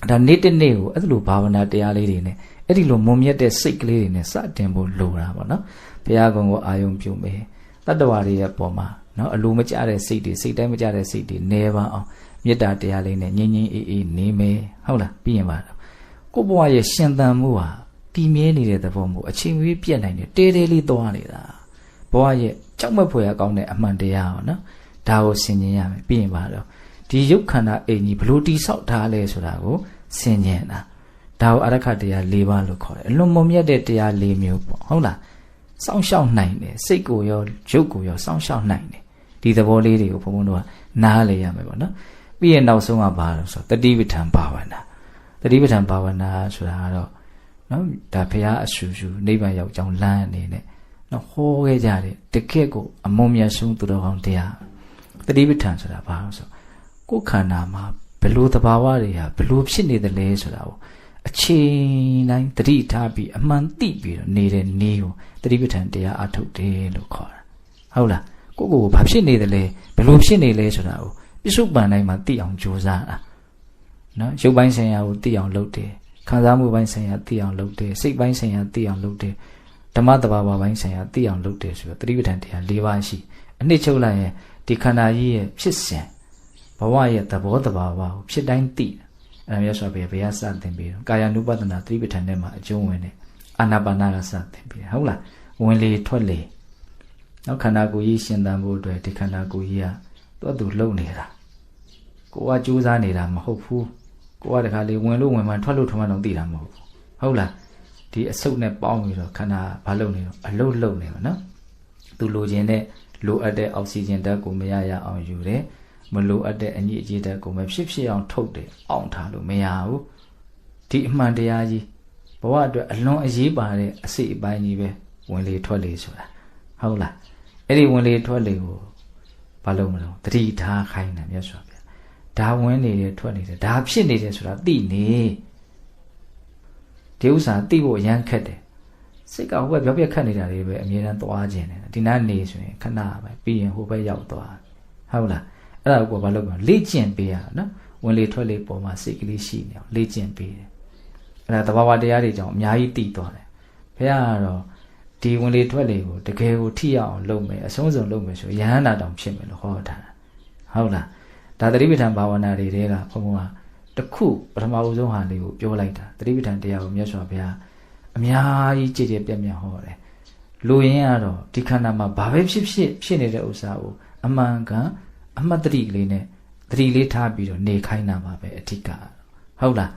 ်ဒါနေ့တစ်နေ့ကိုအဲ့လိုဘာဝနာတရားလေးတွေနဲ့အဲ့ဒီလိုမုံမြတ်တဲ့စိတ်ကလေးတွေနဲ့စတင်ဖို့လိုတာပေါ့နော်ဘုရားကုံကိုအာယုံပြုမယ်တတ္တဝါတွေရဲ့ပုံမှာနော်အလိုမကျတဲ့စိတ်တွေစိတ်တိုင်းမကျတဲ့စိတ်တွေနေပါအောင်မေတ္တာတရားလေးနဲ့ငြိမ်းငြိမ်းအေးအေးနေမယ်ဟုတ်လားပြီးရင်ပါကိုယ့်ဘဝရဲ့ရှင်သန်မှုဟာတည်မြဲနေတဲ့သဘောမျိုးအချိန်မရွေးပြတ်နိုင်တယ်တဲတဲလေးသွားနေတာဘဝရဲ့ကြောက်မက်ဖွယ်ရကောင်းတဲ့အမှန်တရားပေါ့နော်ဒါကိုဆင်ခြင်ရမယ်ပြီးရင်ပါတော့ဒီရုပ်ခန္ဓာအိမ်ကြီးဘလို့တိဆောက်ထားလဲဆိုတာကိုဆင်ခြင်တာဒါကိုအရခတရား၄ပါးလို့ခေါ်တယ်အလွန်မုံမြတ်တဲ့တရား၄မျိုးပေါ့ဟုတ်လားစောင့်ရှောက်နိုင်တယ်စိတ်ကိုရောရုပ်ကိုရောစောင့်ရှောက်နိုင်တယ်ဒီသဘောလေးတွေကိုဘုံဘုံတို့ကနားလေရမယ်ပေါ့နော်ပြီးရင်နောက်ဆုံးကဘာလို့ဆိုတတိပဋ္ဌာန်ဘာဝနာတတိပဋ္ဌာန်ဘာဝနာဆိုတာကတော့နော်ဒါဘုရားအဆူဆူနိဗ္ဗာန်ရောက်ကြောင်းလမ်းအနေနဲ့နော်ဟောခဲ့ကြတယ်တကယ့်ကိုအမုံမြတ်ဆုံးသူတော်ကောင်းတရားတတိပဋ္ဌာန်ဆိုတာဘာလို့ဆိုကိုယ်ခန္ဓာမှာဘယ်လိုသဘာဝတွေဟာဘယ်လိုဖြစ်နေသလဲဆိုတာကိုအချိန်တိုင်းတတိထားပြီးအမှန်သိပြီးတော့နေတဲ့နေကိုတတိပဋ္ဌာန်တရားအထုတ်တယ်လို့ခေါ်တာဟုတ်လားကိုယ့်ကိုယ်ဘာဖြစ်နေသလဲဘယ်လိုဖြစ်နေလဲဆိုတာကိုပြစ္ဆုတ်ပန်တိုင်းမှာသိအောင်ကြိုးစားတာနော်ရုပ်ပိုင်းဆိုင်ရာကိုသိအောင်လုပ်တယ်ခံစားမှုပိုင်းဆိုင်ရာသိအောင်လုပ်တယ်စိတ်ပိုင်းဆိုင်ရာသိအောင်လုပ်တယ်ဓမ္မတဘာဝပိုင်းဆိုင်ရာသိအောင်လုပ်တယ်ဆိုတော့တတိပဋ္ဌာန်တရား၄ပါးရှိအနှစ်ချုပ်လိုက်ရင်ဒီခန္ဓာကြီးရဲ့ဖြစ်စဉ်ဘဝရဲ့သဘောတဘာဝကိုဖြစ်တိုင်းသိအဲ့ဒါမျိုးဆိုဘယ်စသင်ပြီးတော့ကာယ ानु ပဒနာတတိပဋ္ဌာန်ထဲမှာအကျုံးဝင်တယ်အာနာပါနာကစသင်ပြီးဟုတ်လားဝင်လေထွက်လေနောက်ခန္ဓာကိုယ်ကြီးရှင်သန်ဖို့အတွက်ဒီခန္ဓာကိုယ်ကြီးက သူလုံနေတာကိုကကြိုးစားနေတာမဟုတ်ဘူးကိုကတခါလေဝင်လို့ဝင်မှထွက်လို့ထွက်မှတော့သိတာမဟုတ်ဘူးဟုတ်လားဒီအဆုတ်နဲ့ပေါင်းပြီးတော့ခန္ဓာဘာလုပ်နေတော့အလုတ်လုံနေပါနော်သူလိုချင်တဲ့လိုအပ်တဲ့အောက်ဆီဂျင်ဓာတ်ကိုမရရအောင်ယူတယ်မလိုအပ်တဲ့အညစ်အကြေးဓာတ်ကိုမဖြစ်ဖြစ်အောင်ထုတ်တယ်အောင်ထားလို့မရဘူးဒီအမှန်တရားကြီးဘဝအတွက်အလွန်အရေးပါတဲ့အစိတ်အပိုင်းကြီးပဲဝင်လေထွက်လေဆိုတာဟုတ်လားအဲ့ဒီဝင်လေထွက်လေကိုဘာလို့မလို့တတိထားခိုင်းတယ်မြတ်စွာဘုရားဒါဝင်နေတယ်ထွက်နေတယ်ဒါဖြစ်နေတယ်ဆိုတာသိနေဒီဥစ္စာသိဖို့အရန်ခက်တယ်စိတ်ကဟိုဘက်ပြောပြခက်နေတာတွေပဲအမြဲတမ်းသွားခြင်းတယ်ဒီနားနေဆိုရင်ခဏပဲပြီးရင်ဟိုဘက်ရောက်သွားဟုတ်လားအဲ့ဒါကိုဘာလို့လဲလေ့ကျင့်ပေးရနော်ဝင်လေထွက်လေပေါ်မှာစိတ်ကလေးရှိနေအောင်လေ့ကျင့်ပေးတယ်အဲ့ဒါသဘာဝတရားတွေကြောင့်အများကြီးတည်သွားတယ်ဘုရားကတော့ဒီဝင်လေထွက်လေကိုတကယ်ကိုထိရအောင်လုပ်မယ်အဆုံးစုံလုပ်မယ်ဆိုရဟန္တာတောင်ဖြစ်မယ်လို့ဟောထားတာဟုတ်လားဒါသတိပဋ္ဌာန်ဘာဝနာတွေတဲကဘုံဘုံကတခုပထမဦးဆုံးဟာလေးကိုပြောလိုက်တာသတိပဋ္ဌာန်တရားကိုမြတ်စွာဘုရားအများကြီးကြည်ကြည်ပြတ်ပြတ်ဟောတယ်လူရင်းကတော့ဒီခန္ဓာမှာဘာပဲဖြစ်နေတဲ့ဥစ္စာကိုအမှန်ကန်အမှတ်တရကလေးနဲ့သတိလေးထားပြီးတော့နေခိုင်းတာပါပဲအဓိကဟုတ်လား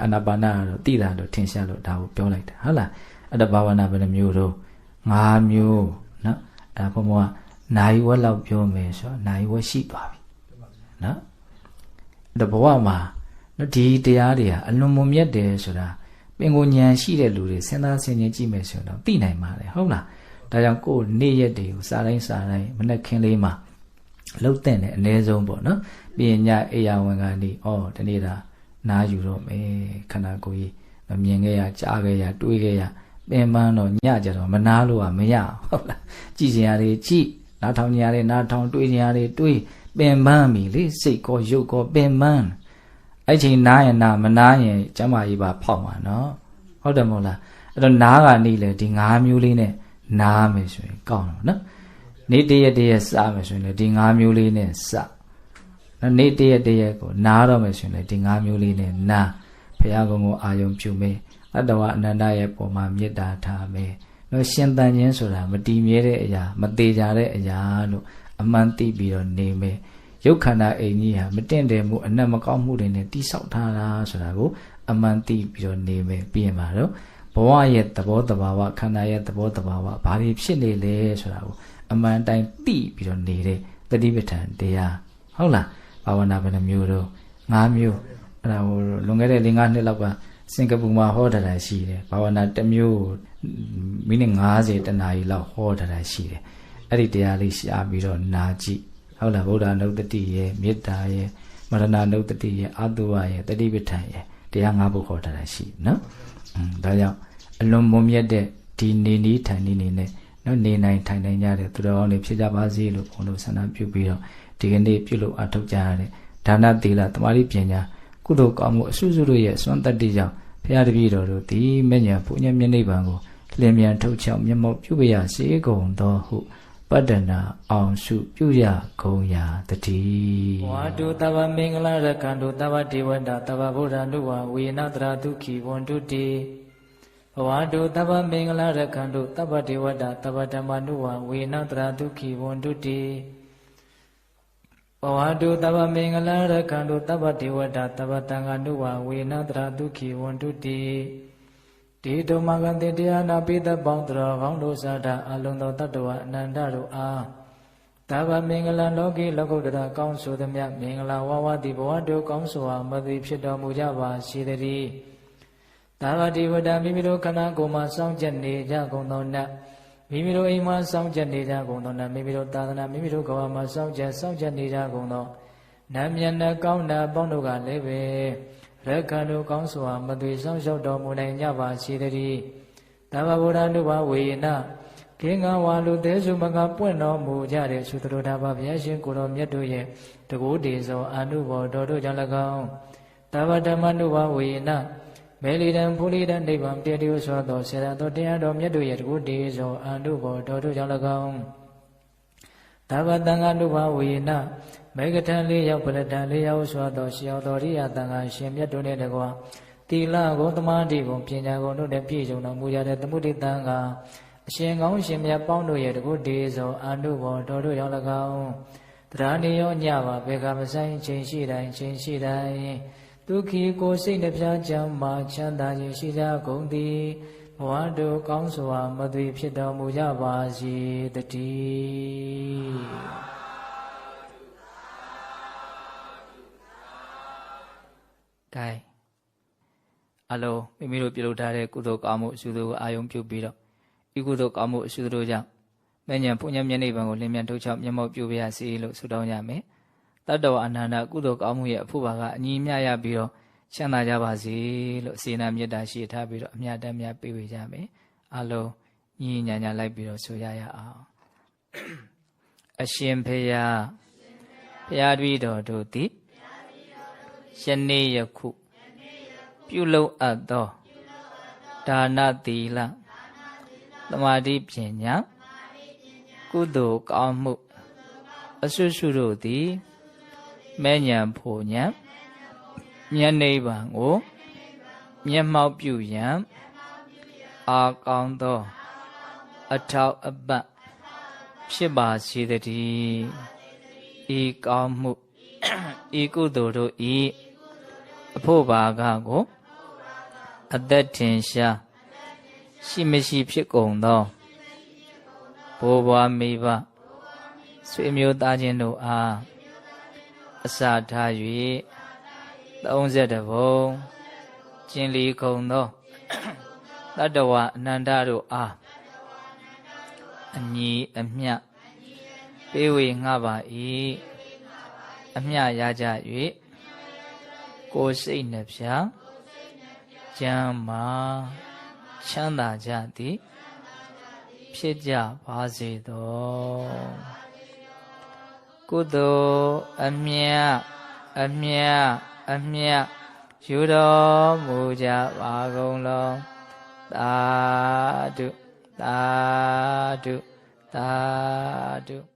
အာနာပါနကတော့တိတာလို့ထင်ရှားလို့ဒါကိုပြောလိုက်တာဟုတ်လားအဲ့ဒါဘာဝနာဘယ်နှမျိုးတော့5မျိုးနော်အဲ့ဘုံဘုံကနိုင်ဝက်လောက်ပြောမယ်ဆိုတော့နိုင်ဝက်ရှိသွားပြီနော်အဲ့ဘဝမှာဒီတရားတွေကအလွန်မွန်မြတ်တယ်ဆိုတာပင်ကိုဉာဏ်ရှိတဲ့လူတွေစဉ်းစားဆင်ခြင်ကြည့်မယ်ဆိုတော့သိနိုင်ပါလေဟုတ်လားဒါကြောင့်ကိုယ်နေ့ရက်တွေကိုစားတိုင်းမနဲ့ခင်းလေးမှာလှုပ်တဲ့နဲ့အ ਨੇ ဆုံးပေါ့နော်ပြီးရင်ညအေယာဝင်ကနေဒီနေ့ဒါနားယူတော့မယ်ခန္ဓာကိုယ်ကြီးမမြင်ခဲ့ရကြားခဲ့ရတွေးခဲ့ရပင်ပန်းတော့ညကြတော့မနာလို့မရဟုတ်လားကြည်စရာတွေကြည်နားထောင်ကြရတယ်နားထောင်တွေးကြရတယ်တွေးပင်ပန်းပြီလေစိတ်ကောရုပ်ကောပင်ပန်းအဲ့ချိန်နားရင်နားမနားရင်ကျမ်းမာရေးပါဖောက်မှာနော်ဟုတ်တယ်မဟုတ်လားအဲ့တော့နားကနေလေဒီ5မျိုးလေးနဲ့နားမယ်ဆိုရင်ကောင်းတယ်နော်နေ့တရက်စမယ်ဆိုရင်လေဒီ5မျိုးလေးနဲ့စနေ့တရက်ကိုနားတော့မယ်ဆိုရင်လေဒီ5မျိုးလေးနဲ့နားဘုရားကုံကိုအာယုံပြုမယ်အတ္တဝအနန္တရဲ့ပုံမှာမေတ္တာထားမယ်နော်ရှင်သန်ခြင်းဆိုတာမတည်မြဲတဲ့အရာမသေးကြတဲ့အရာလို့အမှန်သိပြီးတော့နေမယ်ရုပ်ခန္ဓာအိမ်ကြီးဟာမတင့်တယ်မှုအနက်မကောင်းမှုတွေနဲ့တိဆောက်ထားတာဆိုတာကိုအမှန်သိပြီးတော့နေမယ်ပြီးရင်ပါတော့ဘဝရဲ့သဘောတဘာဝခန္ဓာရဲ့သဘောတဘာဝဘာတွေဖြစ်နေလဲဆိုတာကိုအမှန်တိုင်းသိပြီးတော့နေတဲ့တတိပဋ္ဌာန်တရားဟုတ်လားဘာဝနာဘယ်နှမျိုးတော့5မျိုးအဲ့ဒါဟိုလွန်ခဲ့တဲ့5နှစ်လောက်ကစင်ကာပူမှာဟောတာရှိတယ်ဘာဝနာတစ်မျိုးမိနစ်90တနာရီလောက်ဟောတာရှိတယ်အဲ့ဒီတရားလေးရှားပြီးတော့နာကြည့်ဟုတ်လားဗုဒ္ဓနုတ္တိရဲ့မေတ္တာရဲ့မရဏနုတ္တိရဲ့အတုဝရဲ့တတိပဋ္ဌာန်ရဲ့တရား5ပုဒ်ဟောတာရှိနော်ဒါကြောင့်အလွန်မွန်မြတ်တဲ့ဒီနေနည်းထိုင်နည်းနေနဲ့နော်နေနိုင်ထိုင်နိုင်ကြတဲ့သူတော်ကောင်းတွေဖြစ်ကြပါစေလို့ဘုန်းတော်ဆန္ဒပြုပြီးတော့ဒီကနေ့ပြုလုပ်အထောက်ကြရတဲ့ဒါနသီလသမာဓိပညာကုသိုလ်ကောင်းမှုအစွစုတို့ရဲ့စွမ်းတတ္တိကြောင့်ဘုရားတပည့်တော်တို့ဒီမဉ္ဇဉ်ဘုညမျက်နှိပ်ပံကိုလင်းမြန်ထုတ်ချောက်မျက်မှောက်ပြုပြရစေကုန်သောဟုပတ္တနာအောင်စုပြုရကုန်ရာတည်းဝါတုတဗ္ဗမင်္ဂလာရခန္တုတဗ္ဗဒေဝတာတဗ္ဗဗုဒ္ဓနုဝဝေနတရာဒုက္ခိဝန္တုတိဝါတုတဗ္ဗမင်္ဂလာရခန္တုတဗ္ဗဒေဝတာတဗ္ဗဓမ္မနုဝဝေနတရာဒုက္ခိဝန္တုတိဝါတုတဗ္ဗမင်္ဂလာရခန္တုတဗ္ဗဒေဝတာတဗ္ဗသံဃာနုဝဝေနတရာဒုက္ခိဝန္တုတိဒီတုမကတိတရားနာပိသပေါင်းတော်ကောင်းတို့စာတာအလုံးသောတတ္တဝအနန္တတို့အားတဗ္ဗမင်္ဂလလောကီလောကုတ္တရာကောင်းဆိုသည်မြတ်မင်္ဂလာဝဝတိဘဝတို့ကောင်းစွာမသိဖြစ်တော်မူကြပါစေတည်းတဗ္ဗတိဝတ္တမိမိတို့ခန္ဓာကိုယ်မှာစောင့်ကြနေကြကုန်သောနတ်မိမိတို့အိမ်မှာစောင့်ကြနေကြကုန်သောနတ်မိမိတို့သာသနာမိမိတို့ကဘာမှာစောင့်ကြနေကြကုန်သောနတ်မြတ်နဲ့ကောင်းတာပေါင်းတို့ကလည်းပဲရက္ခဏုကောင်းစွာမသွေဆောင်လျှောက်တော်မူနိုင်ကြပါစေတည်းတဗ္ဗဗုဒ္ဓနုဘဝေနကိင္ဃဝါလူသေးစုမကပွင့်တော်မူကြတဲ့သုတ္တရဘဘုရားရှင်ကိုတော်မြတ်တို့ရဲ့တကူတေဇောအာနုဘော်တော်တို့ကြောင့်၎င်းတဗ္ဗဓမ္မနုဘဝေနမေလီတံဖူလီတံနိဗ္ဗာန်တည်တည်ဆိုသောဆေရသောတရားတော်မြတ်တို့ရဲ့တကူတေဇောအာနုဘော်တော်တို့ကြောင့်၎င်းတဗ္ဗတံဃာနုဘဝေနမေဃထံ၄ရောက်ပလတံ၄ရောက်ဆိုသောရှေယောတော်ရိယတန်ခါရှင်မြတ်တို့နဲ့တကွာတိလကိုသမာဓိကိုပညာကိုတို့နဲ့ပြည့်စုံတော်မူကြတဲ့သမုဒိတန်ခါအရှင်ကောင်းရှင်မြတ်ပေါင်းတို့ရဲ့တကုတေဇောအာနုဘော်တော်တို့ရောက်၎င်းတ တရားနေရောညပါဘေကမဆိုင်ချိန်ရှိတိုင်းချိန်ရှိတိုင်းဒုက္ခိကိုစိတ်နှပြကြောင့်မှချမ်းသာခြင်းရှိကြကုန်သည်ဘဝတို့ကောင်းစွာမသွေဖြစ်တော်မူကြပါစေတည်းကဲအလုံးမိမိတို့ပြုလုပ်ထားတဲ့ကုသိုလ်ကောင်းမှုအကျိုးကိုအာယုံပြုပြီးတော့ဤကုသိုလ်ကောင်းမှုအကျိုးတို့ကြောင့်မဉ္ဇဉ်ပုညမျက်နှိပ်ပံကိုလင်းမြန်ထုတ်ချောက်မျက်မှောက်ပြုပါရစေလို့ဆုတောင်းကြမယ်တတ္တဝအနန္တကုသိုလ်ကောင်းမှုရဲ့အဖို့ပါကအညီမျှရပြီးတော့ချမ်းသာကြပါစေလို့စေနာမေတ္တာရှိထားပြီးတော့အမြတ်တမ်းများပေးဝေကြမယ်အလုံးညီညာညာလိုက်ပြီးတော့ဆိုရအောင်အရှင်ဖေယဘုရားတပည့်တော်တို့သည်ယနေ့ယခုပြုလုပ်အပ်သောဒါနသီလသမာဓိပညာကုသိုလ်ကောင်းမှုအစွတ်စွတ်တို့သည်မဲ့ညာဖို့ညာမျက်နှိပ်ပံကိုမျက်မှောက်ပြုရန်အာကောင်းသောအထောက်အပံ့ဖြစ်ပါစေတည်းဤကောင်းမှုဤကုသိုလ်တို့ဤအဖို့ဘာကကိုအသက်ထင်ရှားရှိမရှိဖြစ်ကုန်သောဘိုးဘွားမိဘဆွေမျိုးသားချင်းတို့အားအစာထား၍31ဘုံကျင်လီကုန်သောတတ္တဝအနန္တတို့အားအညီအမျှပေးဝေငှပါ၏အမျှရကြ၍ကိုယ်စိတ်နှပြကျမ်းမာချမ်းသာကြသည်ဖြစ်ကြပါစေသောကုသိုလ်အမြတ်အမြတ်အမြတ်ယူတော်မူကြပါကုန်လောသာဓုသာဓုသာဓု